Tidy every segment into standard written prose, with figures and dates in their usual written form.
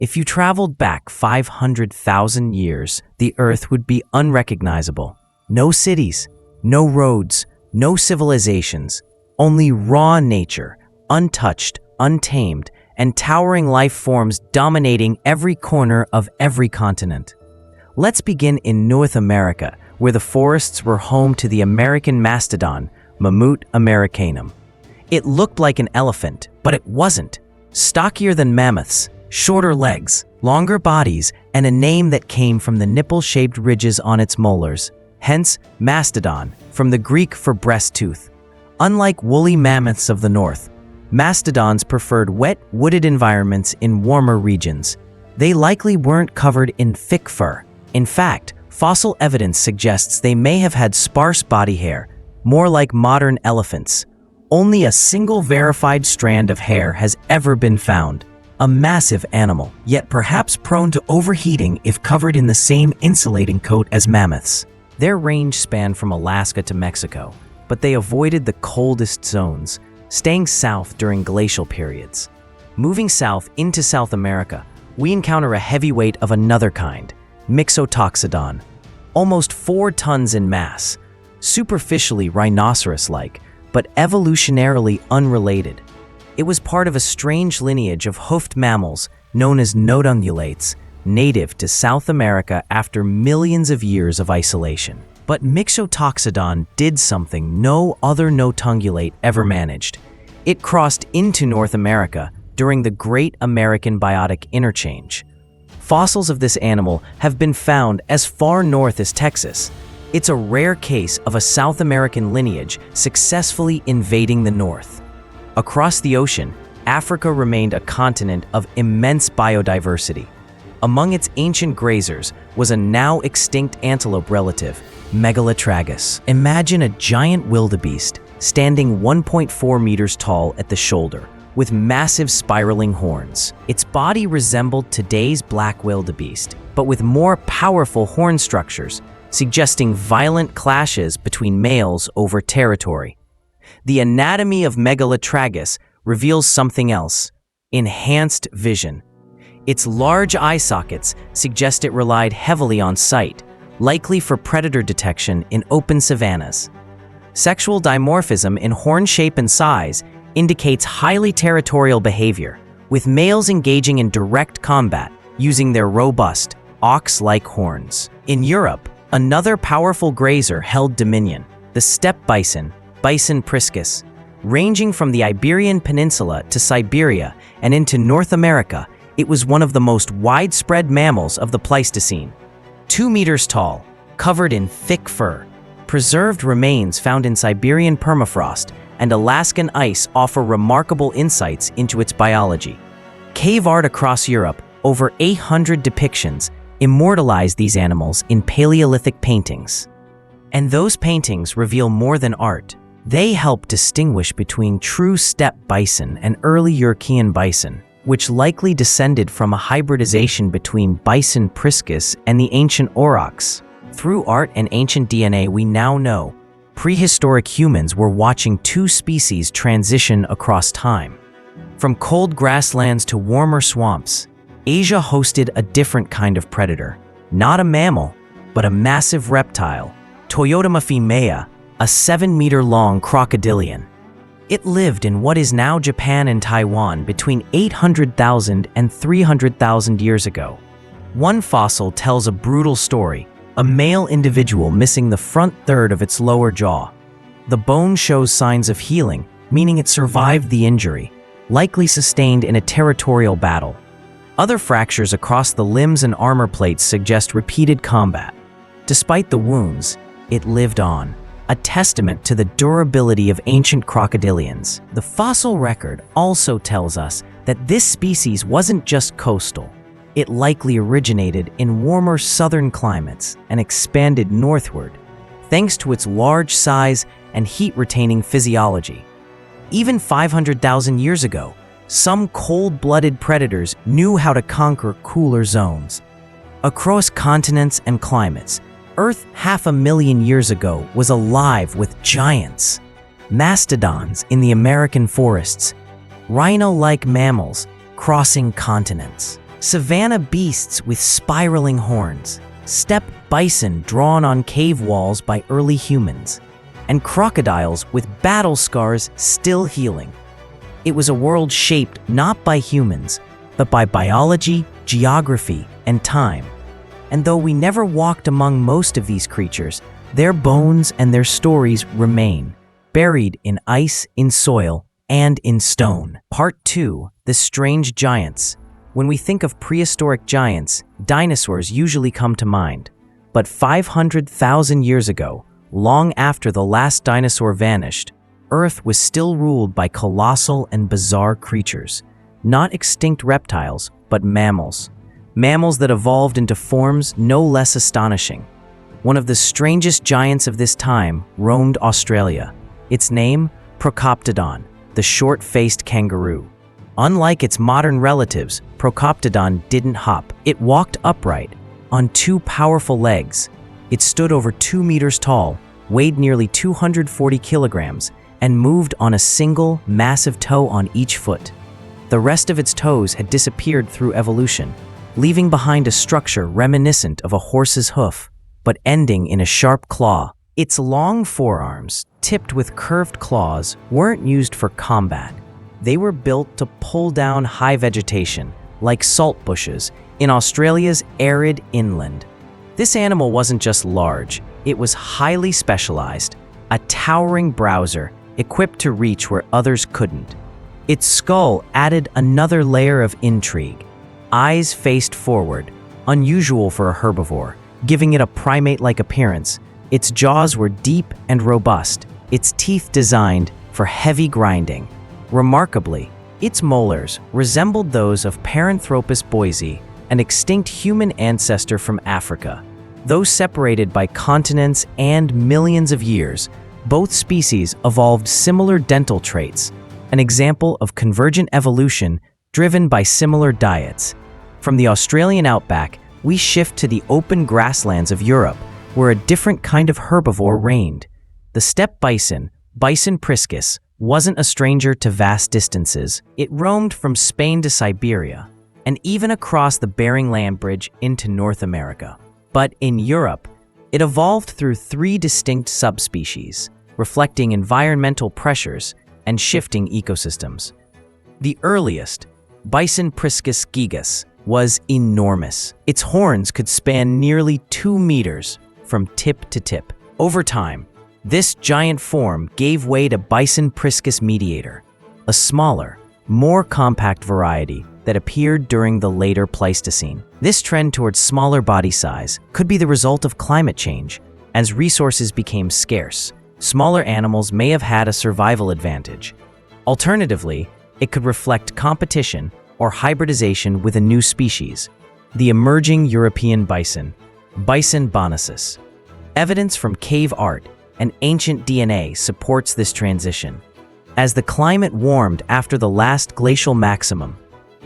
If you traveled back 500,000 years, the Earth would be unrecognizable. No cities, no roads, no civilizations, only raw nature, untouched, untamed, and towering life forms dominating every corner of every continent. Let's begin in North America, where the forests were home to the American mastodon, Mammut americanum. It looked like an elephant, but it wasn't. Stockier than mammoths, shorter legs, longer bodies, and a name that came from the nipple-shaped ridges on its molars. Hence, mastodon, from the Greek for breast tooth. Unlike woolly mammoths of the north, mastodons preferred wet, wooded environments in warmer regions. They likely weren't covered in thick fur. In fact, fossil evidence suggests they may have had sparse body hair, more like modern elephants. Only a single verified strand of hair has ever been found. A massive animal, yet perhaps prone to overheating if covered in the same insulating coat as mammoths. Their range spanned from Alaska to Mexico, but they avoided the coldest zones, staying south during glacial periods. Moving south into South America, we encounter a heavyweight of another kind, Mixotoxodon, almost 4 tons in mass, superficially rhinoceros-like, but evolutionarily unrelated. It was part of a strange lineage of hoofed mammals known as notungulates, native to South America after millions of years of isolation. But Mixotoxodon did something no other notungulate ever managed. It crossed into North America during the Great American Biotic Interchange. Fossils of this animal have been found as far north as Texas. It's a rare case of a South American lineage successfully invading the north. Across the ocean, Africa remained a continent of immense biodiversity. Among its ancient grazers was a now extinct antelope relative, Megalotragus. Imagine a giant wildebeest standing 1.4 meters tall at the shoulder, with massive spiraling horns. Its body resembled today's black wildebeest, but with more powerful horn structures, suggesting violent clashes between males over territory. The anatomy of Megalotragus reveals something else: enhanced vision. Its large eye sockets suggest it relied heavily on sight, likely for predator detection in open savannas. Sexual dimorphism in horn shape and size indicates highly territorial behavior, with males engaging in direct combat using their robust, ox-like horns. In Europe, another powerful grazer held dominion, the steppe bison, Bison priscus. Ranging from the Iberian Peninsula to Siberia and into North America, it was one of the most widespread mammals of the Pleistocene. 2 meters tall, covered in thick fur. Preserved remains found in Siberian permafrost and Alaskan ice offer remarkable insights into its biology. Cave art across Europe, over 800 depictions, immortalize these animals in Paleolithic paintings. And those paintings reveal more than art. They help distinguish between true steppe bison and early European bison, which likely descended from a hybridization between Bison priscus and the ancient aurochs. Through art and ancient DNA, we now know prehistoric humans were watching 2 species transition across time. From cold grasslands to warmer swamps, Asia hosted a different kind of predator. Not a mammal, but a massive reptile, Toyotoma femea, a 7-meter-long crocodilian. It lived in what is now Japan and Taiwan between 800,000 and 300,000 years ago. One fossil tells a brutal story, a male individual missing the front third of its lower jaw. The bone shows signs of healing, meaning it survived the injury, likely sustained in a territorial battle. Other fractures across the limbs and armor plates suggest repeated combat. Despite the wounds, it lived on, a testament to the durability of ancient crocodilians. The fossil record also tells us that this species wasn't just coastal. It likely originated in warmer southern climates and expanded northward, thanks to its large size and heat-retaining physiology. Even 500,000 years ago, some cold-blooded predators knew how to conquer cooler zones. Across continents and climates, Earth 500,000 years ago was alive with giants, mastodons in the American forests, rhino-like mammals crossing continents. savanna beasts with spiraling horns, steppe bison drawn on cave walls by early humans, and crocodiles with battle scars still healing. It was a world shaped not by humans, but by biology, geography, and time. And though we never walked among most of these creatures, their bones and their stories remain, buried in ice, in soil, and in stone. Part 2. The Strange Giants. When we think of prehistoric giants, dinosaurs usually come to mind. But 500,000 years ago, long after the last dinosaur vanished, Earth was still ruled by colossal and bizarre creatures. Not extinct reptiles, but mammals. Mammals that evolved into forms no less astonishing. One of the strangest giants of this time roamed Australia. Its name, Procoptodon, the short-faced kangaroo. Unlike its modern relatives, Procoptodon didn't hop. It walked upright, on two powerful legs. It stood over 2 meters tall, weighed nearly 240 kilograms, and moved on a single, massive toe on each foot. The rest of its toes had disappeared through evolution, leaving behind a structure reminiscent of a horse's hoof, but ending in a sharp claw. Its long forearms, tipped with curved claws, weren't used for combat. They were built to pull down high vegetation, like salt bushes, in Australia's arid inland. This animal wasn't just large, it was highly specialized, a towering browser equipped to reach where others couldn't. Its skull added another layer of intrigue. Eyes faced forward, unusual for a herbivore, giving it a primate-like appearance. Its jaws were deep and robust, its teeth designed for heavy grinding. Remarkably, its molars resembled those of Paranthropus boisei, an extinct human ancestor from Africa. Though separated by continents and millions of years, both species evolved similar dental traits, an example of convergent evolution driven by similar diets. From the Australian outback, we shift to the open grasslands of Europe, where a different kind of herbivore reigned. The steppe bison, Bison priscus, wasn't a stranger to vast distances. It roamed from Spain to Siberia, and even across the Bering Land Bridge into North America. But in Europe, it evolved through 3 distinct subspecies, reflecting environmental pressures and shifting ecosystems. The earliest, Bison priscus gigas, was enormous. Its horns could span nearly 2 meters from tip to tip. Over time, this giant form gave way to Bison priscus mediator, a smaller, more compact variety that appeared during the later Pleistocene. This trend towards smaller body size could be the result of climate change. As resources became scarce, smaller animals may have had a survival advantage. Alternatively, it could reflect competition or hybridization with a new species, the emerging European bison, Bison bonasus. Evidence from cave art and ancient DNA supports this transition. As the climate warmed after the last glacial maximum,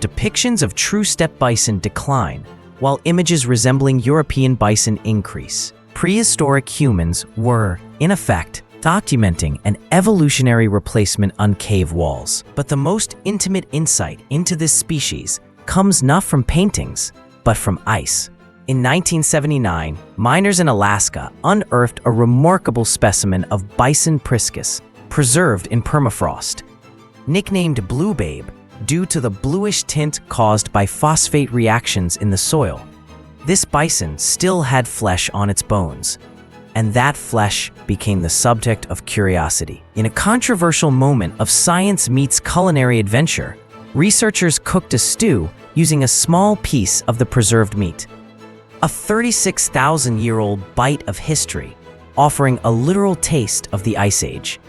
depictions of true steppe bison decline, while images resembling European bison increase. Prehistoric humans were, in effect, documenting an evolutionary replacement on cave walls. But the most intimate insight into this species comes not from paintings, but from ice. In 1979, miners in Alaska unearthed a remarkable specimen of Bison priscus, preserved in permafrost. Nicknamed Blue Babe due to the bluish tint caused by phosphate reactions in the soil, this bison still had flesh on its bones, and that flesh became the subject of curiosity. In a controversial moment of science meets culinary adventure, researchers cooked a stew using a small piece of the preserved meat. A 36,000-year-old bite of history, offering a literal taste of the Ice Age.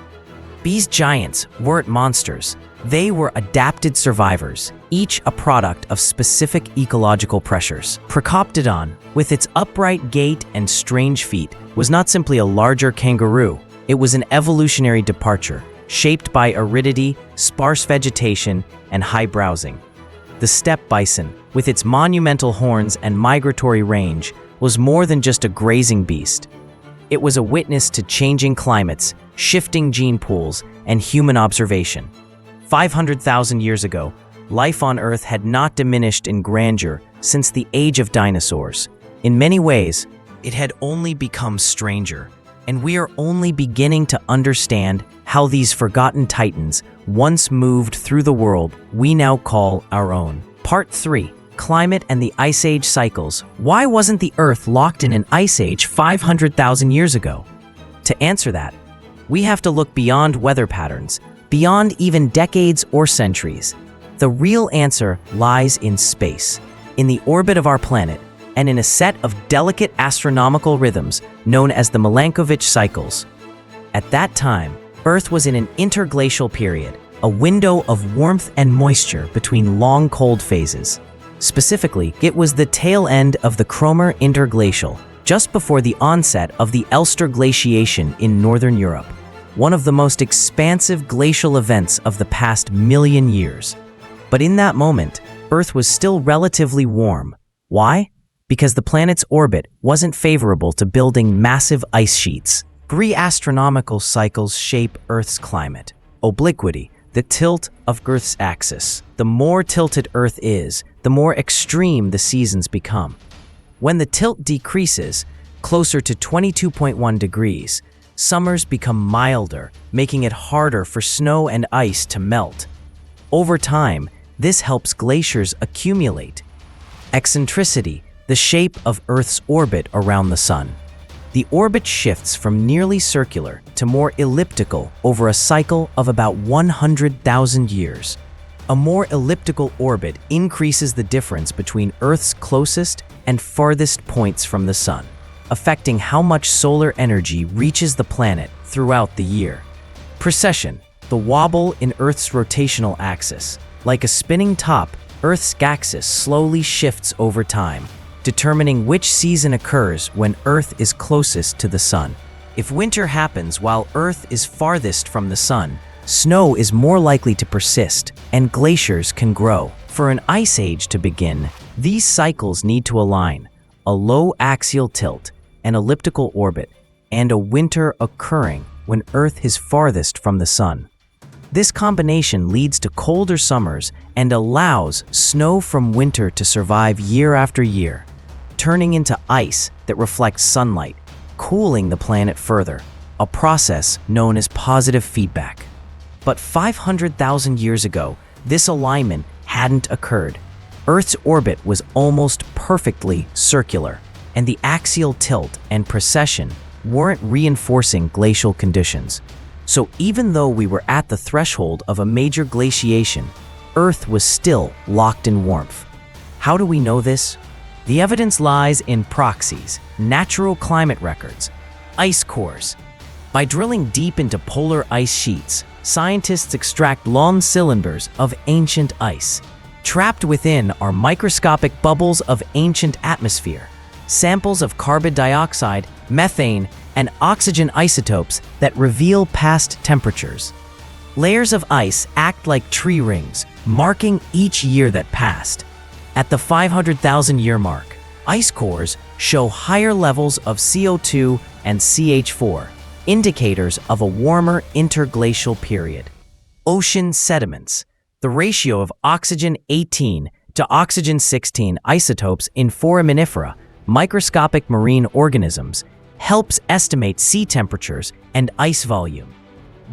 These giants weren't monsters. They were adapted survivors, each a product of specific ecological pressures. Procoptodon, with its upright gait and strange feet, was not simply a larger kangaroo. It was an evolutionary departure, shaped by aridity, sparse vegetation, and high browsing. The steppe bison, with its monumental horns and migratory range, was more than just a grazing beast. It was a witness to changing climates, shifting gene pools, and human observation. 500,000 years ago, life on Earth had not diminished in grandeur since the age of dinosaurs. In many ways, it had only become stranger, and we are only beginning to understand how these forgotten titans once moved through the world we now call our own. Part 3. Climate and the Ice Age Cycles. Why wasn't the Earth locked in an ice age 500,000 years ago? To answer that, we have to look beyond weather patterns, beyond even decades or centuries. The real answer lies in space, in the orbit of our planet, and in a set of delicate astronomical rhythms known as the Milankovitch cycles. At that time, Earth was in an interglacial period, a window of warmth and moisture between long cold phases. Specifically, it was the tail end of the Cromer Interglacial, just before the onset of the Elster Glaciation in northern Europe, one of the most expansive glacial events of the past million years. But in that moment, Earth was still relatively warm. Why? Because the planet's orbit wasn't favorable to building massive ice sheets. 3 astronomical cycles shape Earth's climate. Obliquity, the tilt of Earth's axis. The more tilted Earth is, the more extreme the seasons become. When the tilt decreases, closer to 22.1 degrees, summers become milder, making it harder for snow and ice to melt. Over time, this helps glaciers accumulate. Eccentricity, the shape of Earth's orbit around the Sun. The orbit shifts from nearly circular to more elliptical over a cycle of about 100,000 years. A more elliptical orbit increases the difference between Earth's closest and farthest points from the Sun, affecting how much solar energy reaches the planet throughout the year. Precession, the wobble in Earth's rotational axis. Like a spinning top, Earth's axis slowly shifts over time, determining which season occurs when Earth is closest to the Sun. If winter happens while Earth is farthest from the Sun, snow is more likely to persist and glaciers can grow. For an ice age to begin, these cycles need to align: a low axial tilt, an elliptical orbit, and a winter occurring when Earth is farthest from the Sun. This combination leads to colder summers and allows snow from winter to survive year after year, turning into ice that reflects sunlight, cooling the planet further, a process known as positive feedback. But 500,000 years ago, this alignment hadn't occurred. Earth's orbit was almost perfectly circular, and the axial tilt and precession weren't reinforcing glacial conditions. So even though we were at the threshold of a major glaciation, Earth was still locked in warmth. How do we know this? The evidence lies in proxies, natural climate records, ice cores. By drilling deep into polar ice sheets, scientists extract long cylinders of ancient ice. Trapped within are microscopic bubbles of ancient atmosphere, samples of carbon dioxide, methane, and oxygen isotopes that reveal past temperatures. Layers of ice act like tree rings, marking each year that passed. At the 500,000-year mark, ice cores show higher levels of CO2 and CH4, indicators of a warmer interglacial period. Ocean sediments. The ratio of oxygen-18 to oxygen-16 isotopes in foraminifera, microscopic marine organisms, helps estimate sea temperatures and ice volume.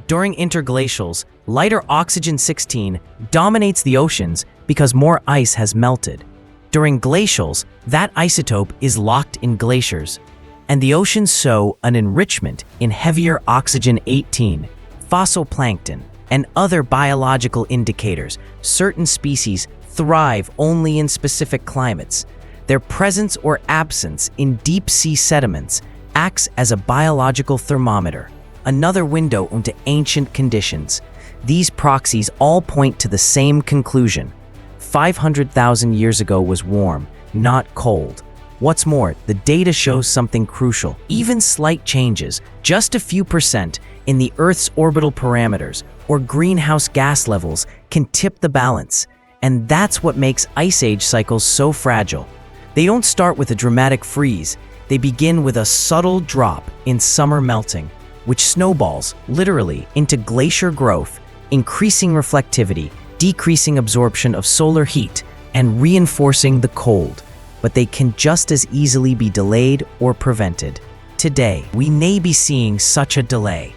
During interglacials, lighter oxygen-16 dominates the oceans because more ice has melted. During glacials, that isotope is locked in glaciers, and the oceans show an enrichment in heavier oxygen-18, fossil plankton, and other biological indicators. Certain species thrive only in specific climates. Their presence or absence in deep-sea sediments acts as a biological thermometer, another window into ancient conditions. These proxies all point to the same conclusion. 500,000 years ago was warm, not cold. What's more, the data shows something crucial. Even slight changes, just a few percent, in the Earth's orbital parameters or greenhouse gas levels can tip the balance. And that's what makes ice age cycles so fragile. They don't start with a dramatic freeze. They begin with a subtle drop in summer melting, which snowballs, literally, into glacier growth, increasing reflectivity, decreasing absorption of solar heat and reinforcing the cold, but they can just as easily be delayed or prevented. Today, we may be seeing such a delay.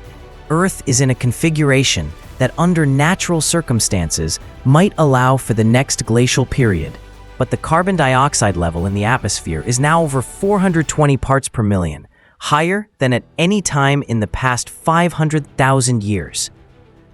Earth is in a configuration that under natural circumstances might allow for the next glacial period, but the carbon dioxide level in the atmosphere is now over 420 parts per million, higher than at any time in the past 500,000 years.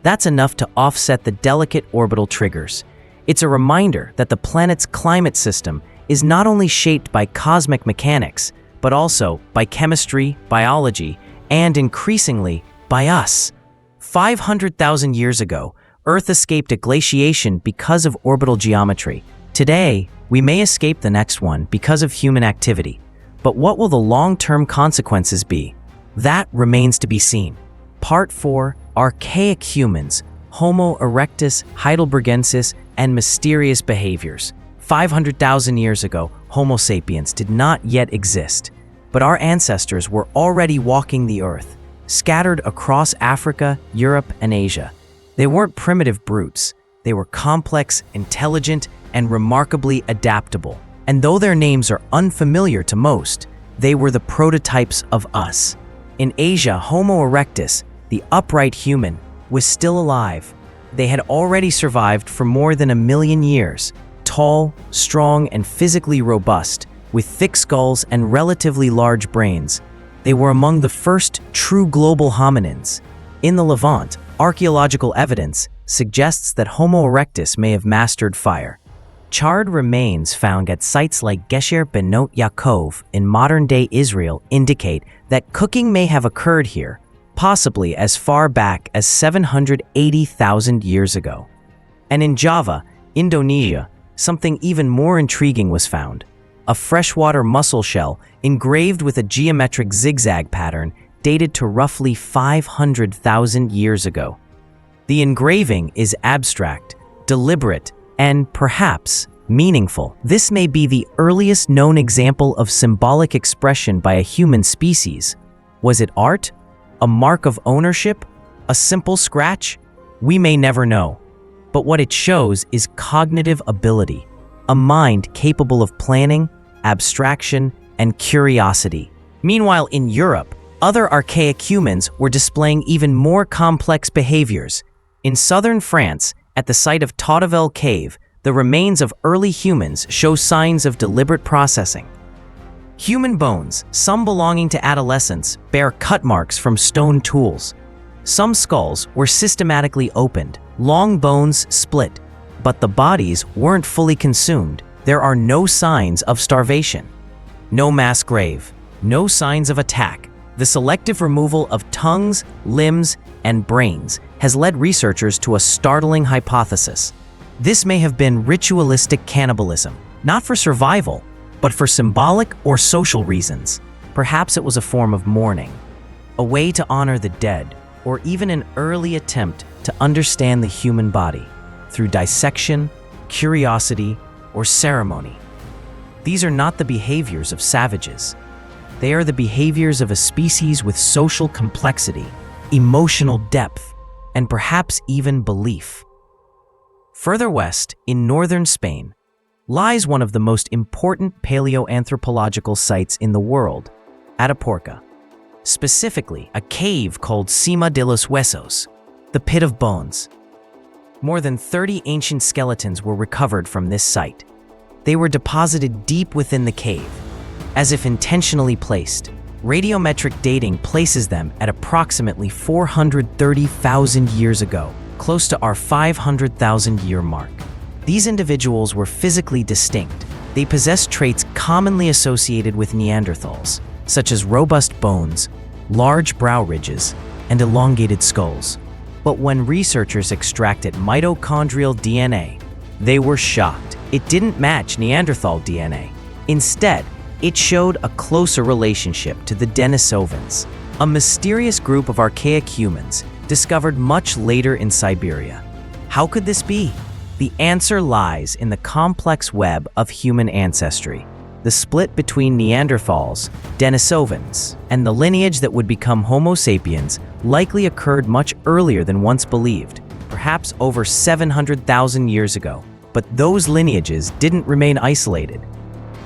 That's enough to offset the delicate orbital triggers. It's a reminder that the planet's climate system is not only shaped by cosmic mechanics, but also by chemistry, biology, and increasingly by us. 500,000 years ago, Earth escaped a glaciation because of orbital geometry. Today, we may escape the next one because of human activity. But what will the long-term consequences be? That remains to be seen. Part 4, Archaic Humans, Homo erectus, heidelbergensis, and Mysterious Behaviors. 500,000 years ago, Homo sapiens did not yet exist, but our ancestors were already walking the earth, scattered across Africa, Europe, and Asia. They weren't primitive brutes. They were complex, intelligent, and remarkably adaptable. And though their names are unfamiliar to most, they were the prototypes of us. In Asia, Homo erectus, the upright human, was still alive. They had already survived for more than 1 million years, tall, strong, and physically robust, with thick skulls and relatively large brains. They were among the first true global hominins. In the Levant, archaeological evidence suggests that Homo erectus may have mastered fire. Charred remains found at sites like Gesher Benot Yaakov in modern-day Israel indicate that cooking may have occurred here, possibly as far back as 780,000 years ago. And in Java, Indonesia, something even more intriguing was found: a freshwater mussel shell engraved with a geometric zigzag pattern dated to roughly 500,000 years ago. The engraving is abstract, deliberate, and perhaps meaningful. This may be the earliest known example of symbolic expression by a human species. Was it art? A mark of ownership? A simple scratch? We may never know. But what it shows is cognitive ability, a mind capable of planning, abstraction, and curiosity. Meanwhile, in Europe, other archaic humans were displaying even more complex behaviors. In southern France, at the site of Taudevel Cave, the remains of early humans show signs of deliberate processing. Human bones, some belonging to adolescents, bear cut marks from stone tools. Some skulls were systematically opened, long bones split, but the bodies weren't fully consumed. There are no signs of starvation. No mass grave, no signs of attack. The selective removal of tongues, limbs, and brains has led researchers to a startling hypothesis. This may have been ritualistic cannibalism, not for survival, but for symbolic or social reasons. Perhaps it was a form of mourning, a way to honor the dead, or even an early attempt to understand the human body through dissection, curiosity, or ceremony. These are not the behaviors of savages. They are the behaviors of a species with social complexity, emotional depth, and perhaps even belief. Further west, in northern Spain, lies one of the most important paleoanthropological sites in the world, Atapuerca. Specifically, a cave called Cima de los Huesos, the Pit of Bones. More than 30 ancient skeletons were recovered from this site. They were deposited deep within the cave, as if intentionally placed. Radiometric dating places them at approximately 430,000 years ago, close to our 500,000-year mark. These individuals were physically distinct. They possessed traits commonly associated with Neanderthals, such as robust bones, large brow ridges, and elongated skulls. But when researchers extracted mitochondrial DNA, they were shocked. It didn't match Neanderthal DNA. Instead, it showed a closer relationship to the Denisovans, a mysterious group of archaic humans discovered much later in Siberia. How could this be? The answer lies in the complex web of human ancestry. The split between Neanderthals, Denisovans, and the lineage that would become Homo sapiens likely occurred much earlier than once believed, perhaps perhaps over 700,000 years ago. But those lineages didn't remain isolated.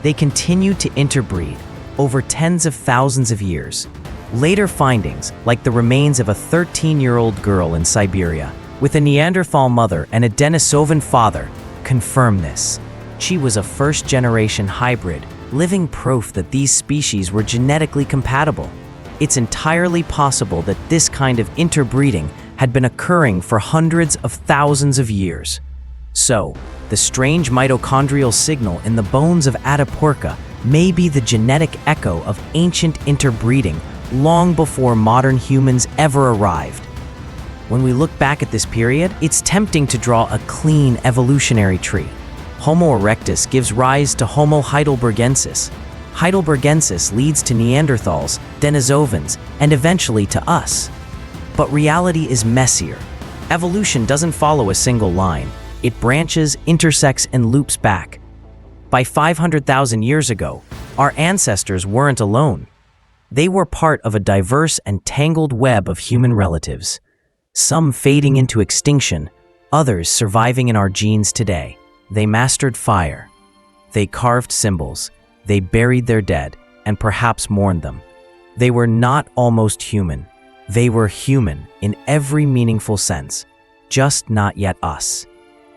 They continued to interbreed over tens of thousands of years. Later findings, like the remains of a 13-year-old girl in Siberia with a Neanderthal mother and a Denisovan father, confirm this. She was a first-generation hybrid, living proof that these species were genetically compatible. It's entirely possible that this kind of interbreeding had been occurring for hundreds of thousands of years. So, the strange mitochondrial signal in the bones of Atapuerca may be the genetic echo of ancient interbreeding long before modern humans ever arrived. When we look back at this period, it's tempting to draw a clean evolutionary tree. Homo erectus gives rise to Homo heidelbergensis. Heidelbergensis leads to Neanderthals, Denisovans, and eventually to us. But reality is messier. Evolution doesn't follow a single line. It branches, intersects, and loops back. By 500,000 years ago, our ancestors weren't alone. They were part of a diverse and tangled web of human relatives, some fading into extinction, others surviving in our genes today. They mastered fire. They carved symbols. They buried their dead, and perhaps mourned them. They were not almost human. They were human in every meaningful sense, just not yet us.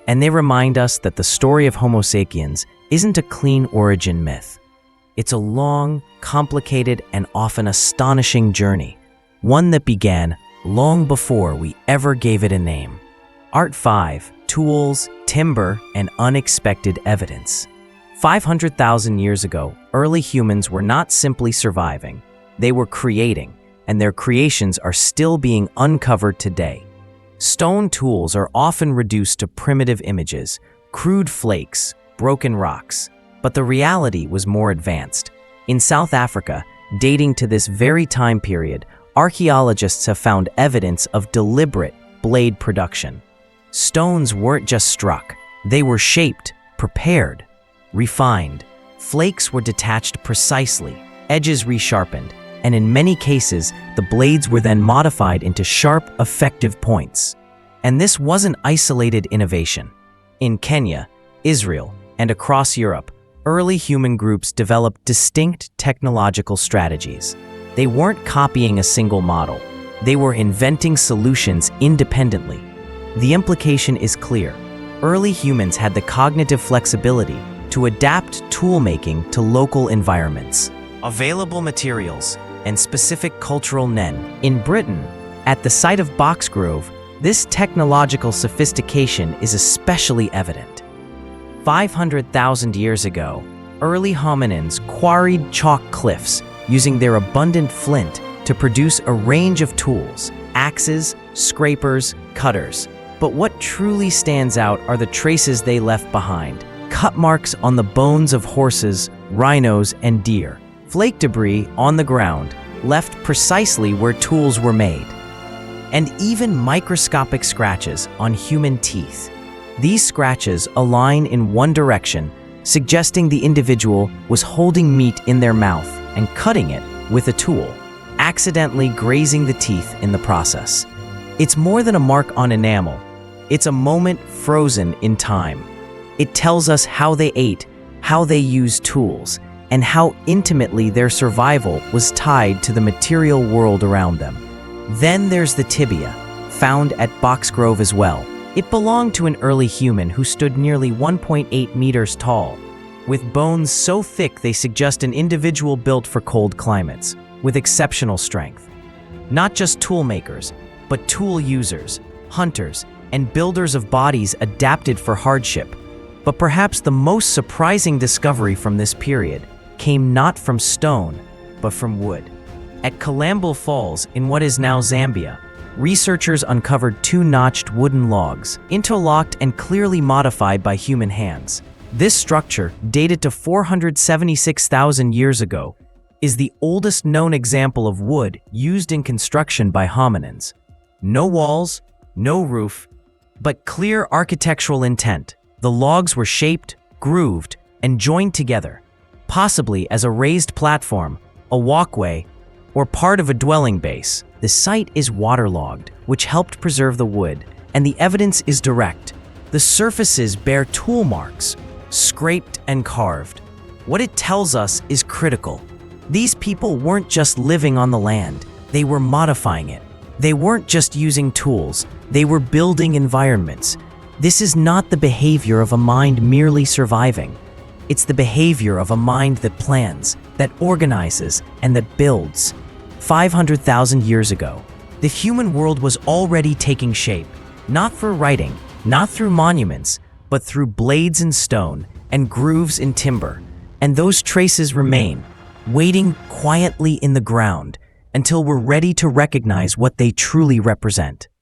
And they remind us that the story of Homo sapiens isn't a clean origin myth. It's a long, complicated, and often astonishing journey, one that began long before we ever gave it a name. Art 5, Tools, Timber, and Unexpected Evidence. 500,000 years ago, early humans were not simply surviving, they were creating, and their creations are still being uncovered today. Stone tools are often reduced to primitive images, crude flakes, broken rocks, but the reality was more advanced. In South Africa, dating to this very time period, archaeologists have found evidence of deliberate blade production. Stones weren't just struck, they were shaped, prepared, refined. Flakes were detached precisely, edges resharpened, and in many cases, the blades were then modified into sharp, effective points. And this wasn't isolated innovation. In Kenya, Israel, and across Europe, early human groups developed distinct technological strategies. They weren't copying a single model. They were inventing solutions independently. The implication is clear. Early humans had the cognitive flexibility to adapt toolmaking to local environments, available materials, and specific cultural nen. In Britain, at the site of Boxgrove, this technological sophistication is especially evident. 500,000 years ago, early hominins quarried chalk cliffs using their abundant flint to produce a range of tools, axes, scrapers, cutters. But what truly stands out are the traces they left behind. Cut marks on the bones of horses, rhinos, and deer. Flake debris on the ground, left precisely where tools were made. And even microscopic scratches on human teeth. These scratches align in one direction, suggesting the individual was holding meat in their mouth and cutting it with a tool, accidentally grazing the teeth in the process. It's more than a mark on enamel. It's a moment frozen in time. It tells us how they ate, how they used tools, and how intimately their survival was tied to the material world around them. Then there's the tibia, found at Boxgrove as well. It belonged to an early human who stood nearly 1.8 meters tall, with bones so thick they suggest an individual built for cold climates, with exceptional strength. Not just tool makers, but tool users, hunters, and builders of bodies adapted for hardship. But perhaps the most surprising discovery from this period came not from stone, but from wood. At Kalambo Falls in what is now Zambia, researchers uncovered two notched wooden logs, interlocked and clearly modified by human hands. This structure, dated to 476,000 years ago, is the oldest known example of wood used in construction by hominins. No walls, no roof, but clear architectural intent. The logs were shaped, grooved, and joined together, possibly as a raised platform, a walkway, or part of a dwelling base. The site is waterlogged, which helped preserve the wood, and the evidence is direct. The surfaces bear tool marks, scraped and carved. What it tells us is critical. These people weren't just living on the land, they were modifying it. They weren't just using tools, they were building environments. This is not the behavior of a mind merely surviving. It's the behavior of a mind that plans, that organizes, and that builds. 500,000 years ago, the human world was already taking shape, not through writing, not through monuments, but through blades in stone and grooves in timber. And those traces remain, waiting quietly in the ground until we're ready to recognize what they truly represent.